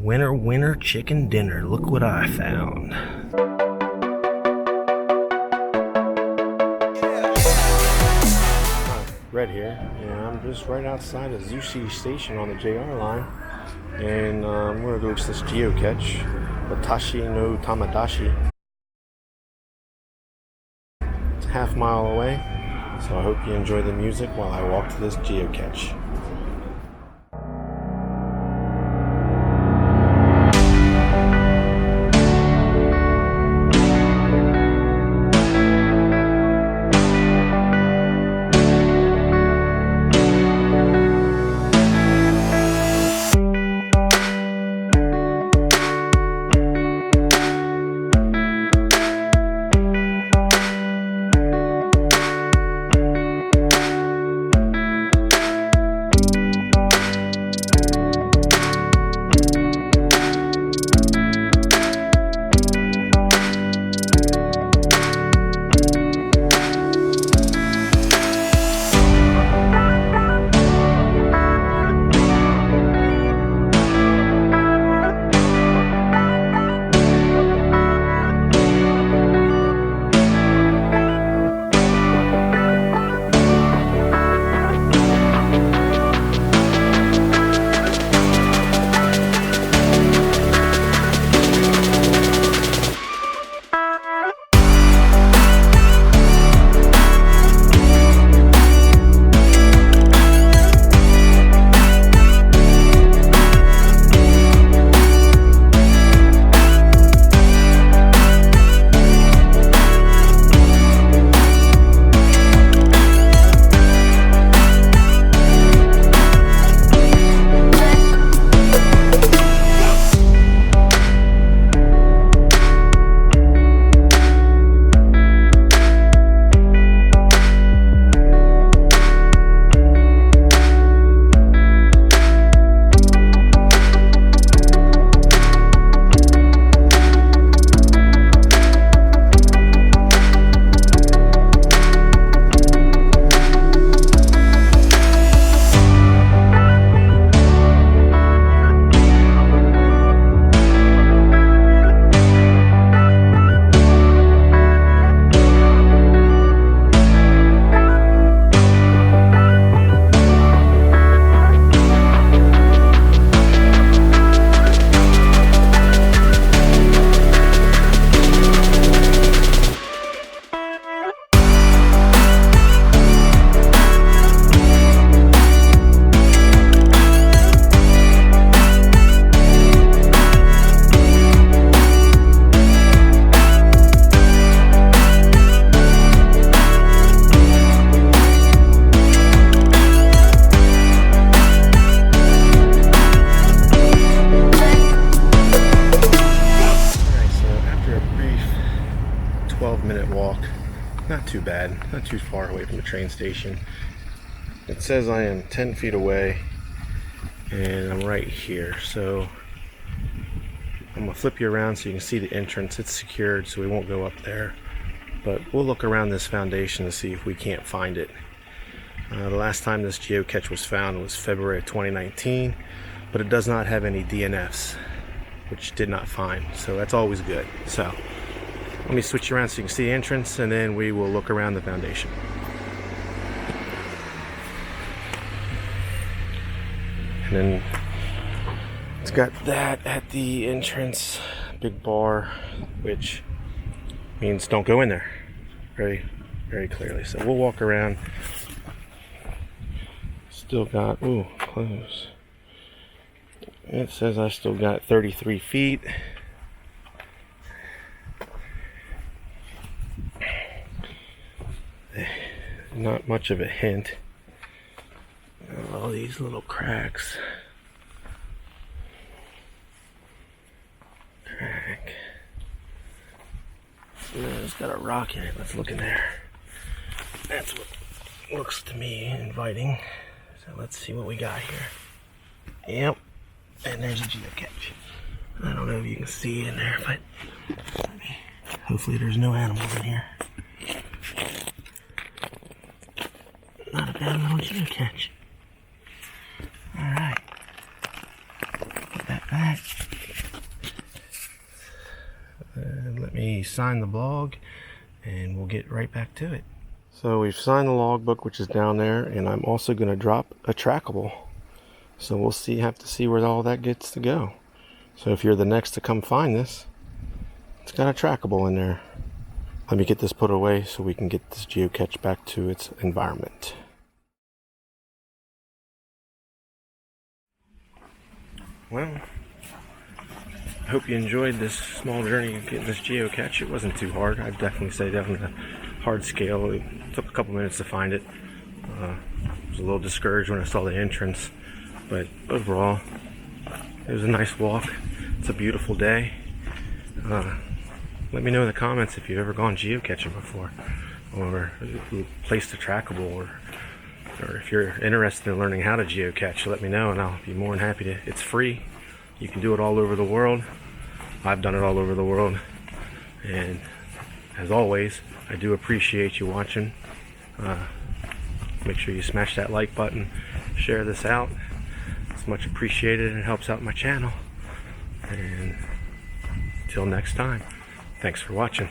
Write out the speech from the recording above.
Winner, winner, chicken dinner. Look what I found. Red here, and I'm just right outside of Zushi station on the JR line. And I'm going to go to this geocache, Watashi no Tamadashi. It's a half-mile away, so I hope you enjoy the music while I walk to this geocache. Not too bad, not too far away from the train station. It says I am 10 feet away and I'm right here, so I'm gonna flip you around so you can see the entrance. It's secured, so we won't go up there, but we'll look around this foundation to see if we can't find it. The last time this geocache was found was February of 2019, but it does not have any DNFs, which did not find, so that's always good. So let me switch you around so you can see the entrance, and then we will look around the foundation. And then it's got that at the entrance, big bar, which means don't go in there, very, very clearly. So we'll walk around. Still got, ooh, close. It says I still got 33 feet. Not much of a hint. All these little cracks. Crack. It's got a rock in it. Let's look in there. That's what looks to me inviting. So let's see what we got here. Yep. And there's a geocache. I don't know if you can see in there, but hopefully there's no animals in here. Not a bad little geocache. Alright. Put that back. me sign the log and we'll get right back to it. So we've signed the logbook, which is down there, and I'm also going to drop a trackable. So we'll have to see where all that gets to go. So if you're the next to come find this, it's got a trackable in there. Let me get this put away so we can get this geocache back to its environment. Well, I hope you enjoyed this small journey of getting this geocache. It wasn't too hard. I'd definitely say definitely a hard scale. It took a couple minutes to find it. I was a little discouraged when I saw the entrance, but overall, it was a nice walk. It's a beautiful day. Let me know in the comments if you've ever gone geocaching before, or placed a trackable, or if you're interested in learning how to geocache. Let me know and I'll be more than happy to. It's free. You can do it all over the world. I've done it all over the world, and as always, I do appreciate you watching. Make sure you smash that like button, share this out. It's much appreciated and it helps out my channel. And until next time, thanks for watching.